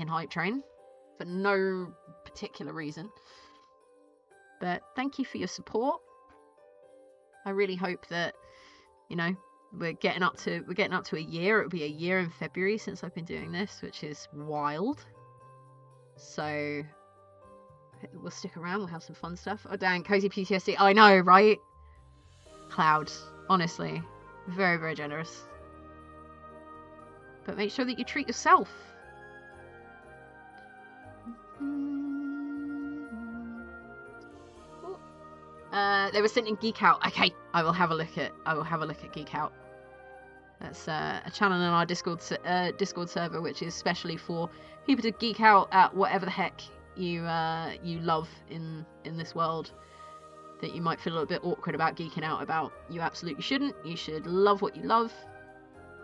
freaking hype train for no particular reason. But thank you for your support. I really hope that, you know, we're getting up to a year. It'll be a year in February since I've been doing this, which is wild. So we'll stick around. We'll have some fun stuff. Oh, dang, cozy PTSD. I know, right? Cloud, honestly, very, very generous. But make sure that you treat yourself. They were sent in Geek Out. Okay, I will have a look at Geek Out. That's a channel in our Discord server, which is specially for people to geek out at whatever the heck you love in this world that you might feel a little bit awkward about geeking out about. You absolutely shouldn't. You should love what you love.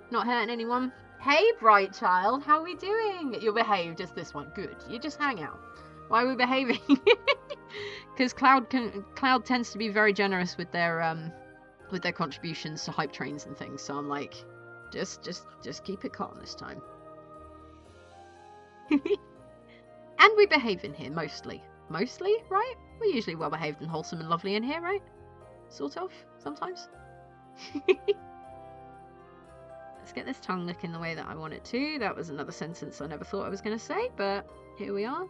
Not hurting anyone. Hey, bright child, how are we doing? You'll behave, just this one. Good. You just hang out. Why are we behaving? Because Cloud tends to be very generous with their contributions to hype trains and things. So I'm like, just keep it calm this time. And we behave in here mostly, right? We're usually well behaved and wholesome and lovely in here, right? Sort of, sometimes. Let's get this tongue looking the way that I want it to. That was another sentence I never thought I was going to say, but here we are.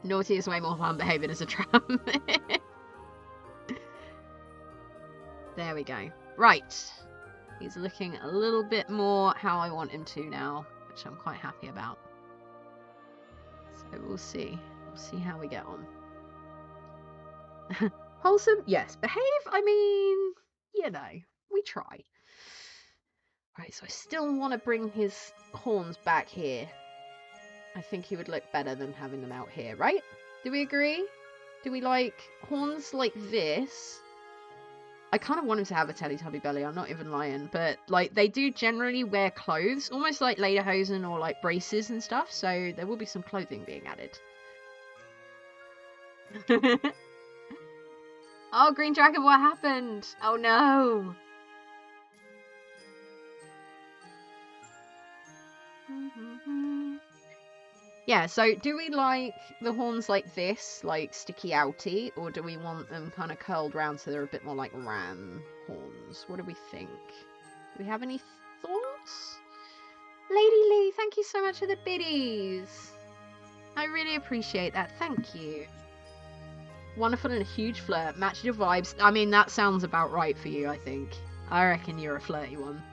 Naughty is way more fun behaving as a tramp. There we go. Right. He's looking a little bit more how I want him to now, which I'm quite happy about. So we'll see. We'll see how we get on. Wholesome? Yes. Behave? I mean, you know, we try. Right, so I still want to bring his horns back here. I think he would look better than having them out here, right? Do we agree? Do we like horns like this? I kind of want him to have a Teletubby belly, I'm not even lying. But, like, they do generally wear clothes, almost like lederhosen or, like, braces and stuff. So there will be some clothing being added. Oh, Green Dragon, what happened? Oh, no. Yeah, so do we like the horns like this, like sticky outy, or do we want them kind of curled round so they're a bit more like ram horns? What do we think? Do we have any thoughts? Lady Lee, thank you so much for the biddies. I really appreciate that. Thank you. Wonderful and a huge flirt. Match your vibes. I mean, that sounds about right for you, I think. I reckon you're a flirty one.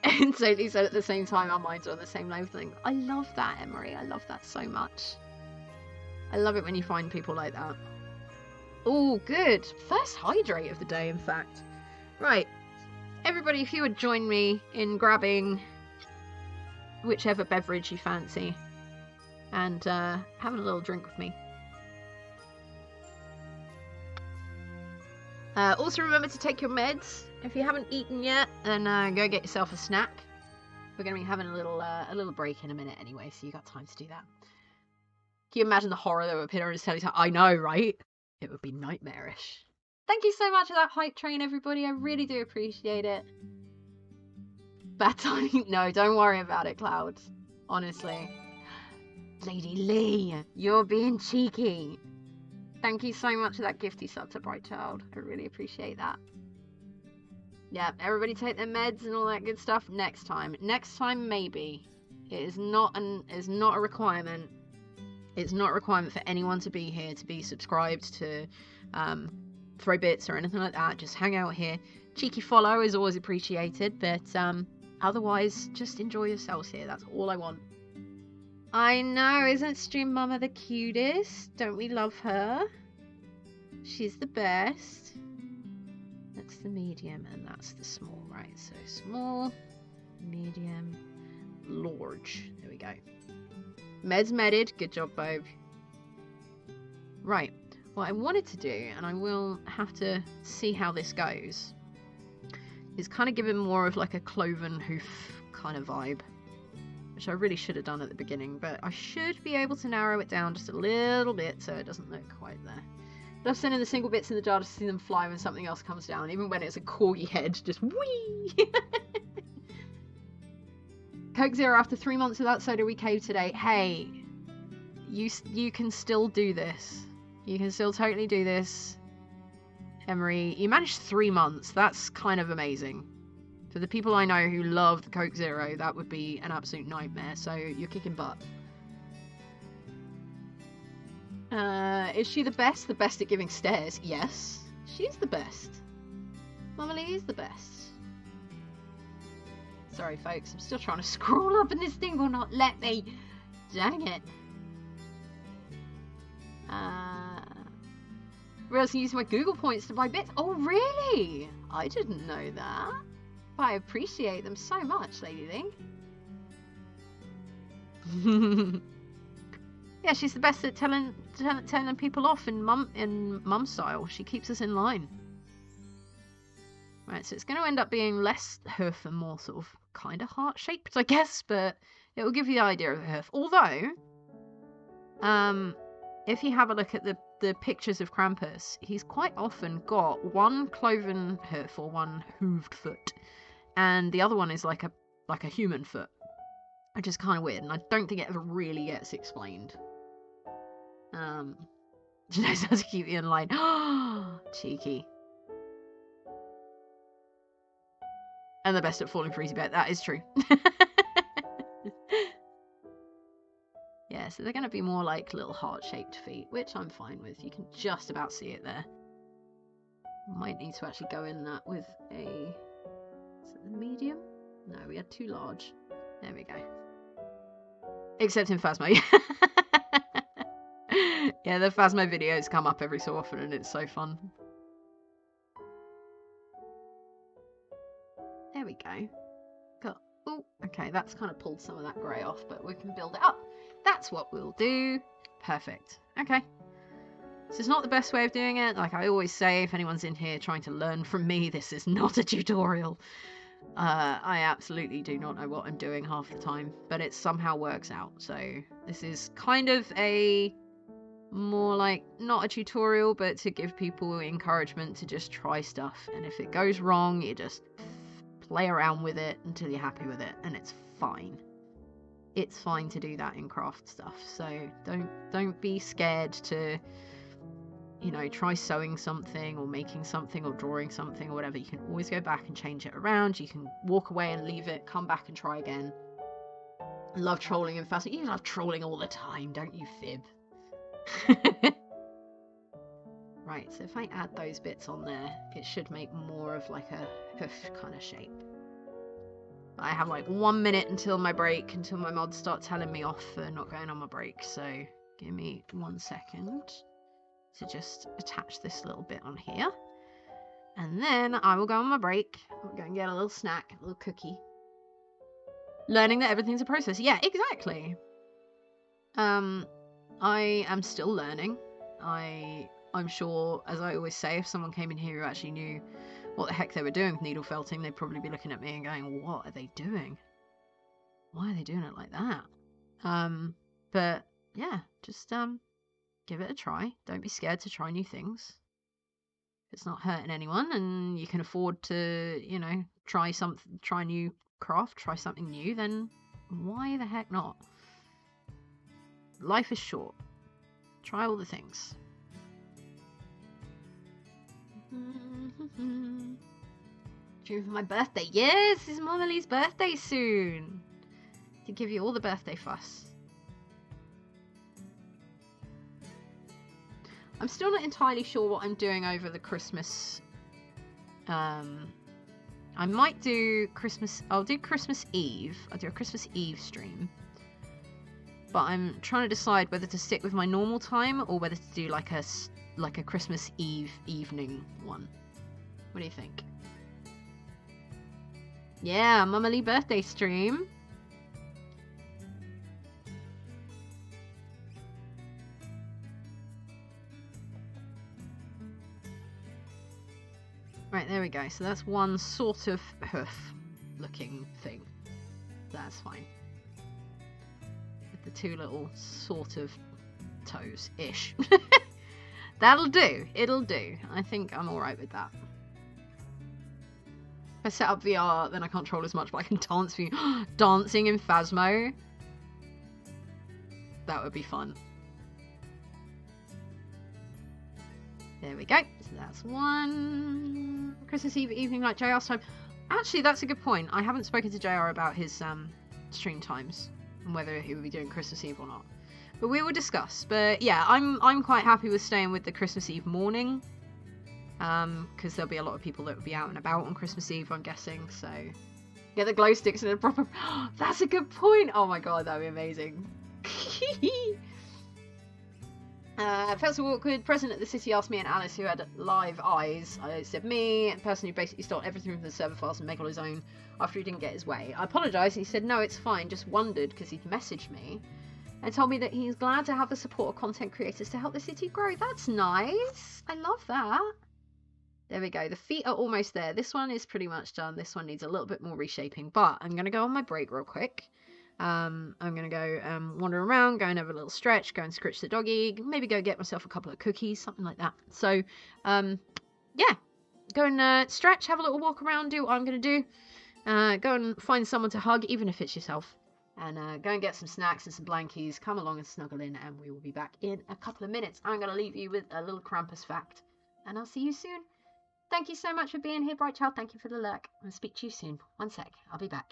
And Sophie said at the same time, our minds are on the same wavelength. I love that, Emery. I love that so much. I love it when you find people like that. Oh, good. First hydrate of the day, in fact. Right. Everybody, if you would join me in grabbing whichever beverage you fancy and having a little drink with me. Also remember to take your meds. If you haven't eaten yet, then go get yourself a snack. We're going to be having a little break in a minute anyway, so you got time to do that. Can you imagine the horror that would appear on his teletype? I know, right? It would be nightmarish. Thank you so much for that hype train, everybody. I really do appreciate it. Bad timing? No, don't worry about it, Cloud. Honestly. Lady Lee, you're being cheeky. Thank you so much for that gifty sub to Bright Child. I really appreciate that. Yeah, everybody take their meds and all that good stuff next time. Next time, maybe. It is not a requirement. It's not a requirement for anyone to be here, to be subscribed, to throw bits or anything like that. Just hang out here. Cheeky follow is always appreciated, but otherwise, just enjoy yourselves here. That's all I want. I know, isn't Stream Mama the cutest? Don't we love her? She's the best. That's the medium and that's the small, right? So small, medium, large. There we go. Meds medded. Good job, Bob. Right. What I wanted to do, and I will have to see how this goes, is kind of give him more of like a cloven hoof kind of vibe, which I really should have done at the beginning, but I should be able to narrow it down just a little bit so it doesn't look quite there. Love sending the single bits in the jar to see them fly when something else comes down, even when it's a corgi head, just whee! Coke Zero after 3 months without soda, we caved today. Hey, you can still do this. You can still totally do this. Emery, you managed 3 months. That's kind of amazing. For the people I know who love the Coke Zero, that would be an absolute nightmare. So you're kicking butt. Is she the best? The best at giving stares? Yes, she's the best. Mama Lee is the best. Sorry, folks. I'm still trying to scroll up and this thing will not let me. Dang it. Realized I use my Google points to buy bits. Oh, really? I didn't know that. I appreciate them so much, Lady Ling. Yeah, she's the best at telling people off in mum style. She keeps us in line. Right, so it's going to end up being less hoof and more sort of kind of heart-shaped, I guess, but it will give you the idea of the hoof. Although, if you have a look at the pictures of Krampus, he's quite often got one cloven hoof or one hooved foot, and the other one is like a human foot, which is kind of weird, and I don't think it ever really gets explained. She knows how to keep you in line. Cheeky. And the best at falling for easy bet. That is true. Yeah, so they're going to be more like little heart-shaped feet, which I'm fine with. You can just about see it there. Might need to actually go in that with a... Is it the medium? No, we had too large. There we go. Except in Phasmo. Yeah, the Phasmo videos come up every so often and it's so fun. There we go. Got, oh, okay, that's kind of pulled some of that grey off, but we can build it up. That's what we'll do. Perfect. Okay. This is not the best way of doing it. Like I always say, if anyone's in here trying to learn from me, this is not a tutorial. I absolutely do not know what I'm doing half the time, but it somehow works out. So this is kind of a more like, not a tutorial, but to give people encouragement to just try stuff. And if it goes wrong, you just play around with it until you're happy with it, and it's fine. It's fine to do that in craft stuff. So don't be scared to, you know, try sewing something or making something or drawing something or whatever. You can always go back and change it around. You can walk away and leave it, come back and try again. I love trolling and fasting. You love trolling all the time, don't you, Fib? Right, so if I add those bits on there, it should make more of like a hoof kind of shape. I have like 1 minute until my break, until my mods start telling me off for not going on my break. So give me 1 second to just attach this little bit on here. And then I will go on my break. I'll go and get a little snack, a little cookie. Learning that everything's a process. Yeah, exactly. I am still learning. I'm sure, as I always say, if someone came in here who actually knew what the heck they were doing with needle felting, they'd probably be looking at me and going, what are they doing? Why are they doing it like that? But yeah, just give it a try. Don't be scared to try new things. If it's not hurting anyone and you can afford to, you know, try new craft, try something new, then why the heck not? Life is short. Try all the things. Dream for my birthday. Yes, it's Mama Lee's birthday soon. To give you all the birthday fuss. I'm still not entirely sure what I'm doing over the Christmas. I might do Christmas. I'll do Christmas Eve. I'll do a Christmas Eve stream. But I'm trying to decide whether to stick with my normal time or whether to do like a Christmas Eve evening one. What do you think? Yeah, Mama Lee birthday stream. Right, there we go. So that's one sort of hoof looking thing. That's fine. With the two little sort of toes-ish. That'll do. It'll do. I think I'm alright with that. I set up VR, then I can't troll as much, but I can dance for you. Dancing in Phasmo. That would be fun. There we go. So that's one. Christmas Eve evening like JR's time. Actually, that's a good point. I haven't spoken to JR about his stream times and whether he will be doing Christmas Eve or not. But we will discuss. But yeah, I'm quite happy with staying with the Christmas Eve morning. Because there'll be a lot of people that will be out and about on Christmas Eve, I'm guessing. So get the glow sticks in a proper. That's a good point. Oh my god, that'd be amazing. Felt so awkward. President of the city asked me and Alice, who had live eyes. I said me, a person who basically stole everything from the server files and make all his own after he didn't get his way. I apologised and he said no, it's fine, just wondered because he'd messaged me and told me that he's glad to have the support of content creators to help the city grow. That's nice. I love that. There we go. The feet are almost there. This one is pretty much done. This one needs a little bit more reshaping, but I'm going to go on my break real quick. I'm going to go wander around, go and have a little stretch, go and scritch the doggy, maybe go get myself a couple of cookies, something like that. So, yeah, go and stretch, have a little walk around, do what I'm going to do. Go and find someone to hug, even if it's yourself. And go and get some snacks and some blankies. Come along and snuggle in, and we will be back in a couple of minutes. I'm going to leave you with a little Krampus fact, and I'll see you soon. Thank you so much for being here, Bright Child. Thank you for the lurk. I'll speak to you soon. One sec. I'll be back.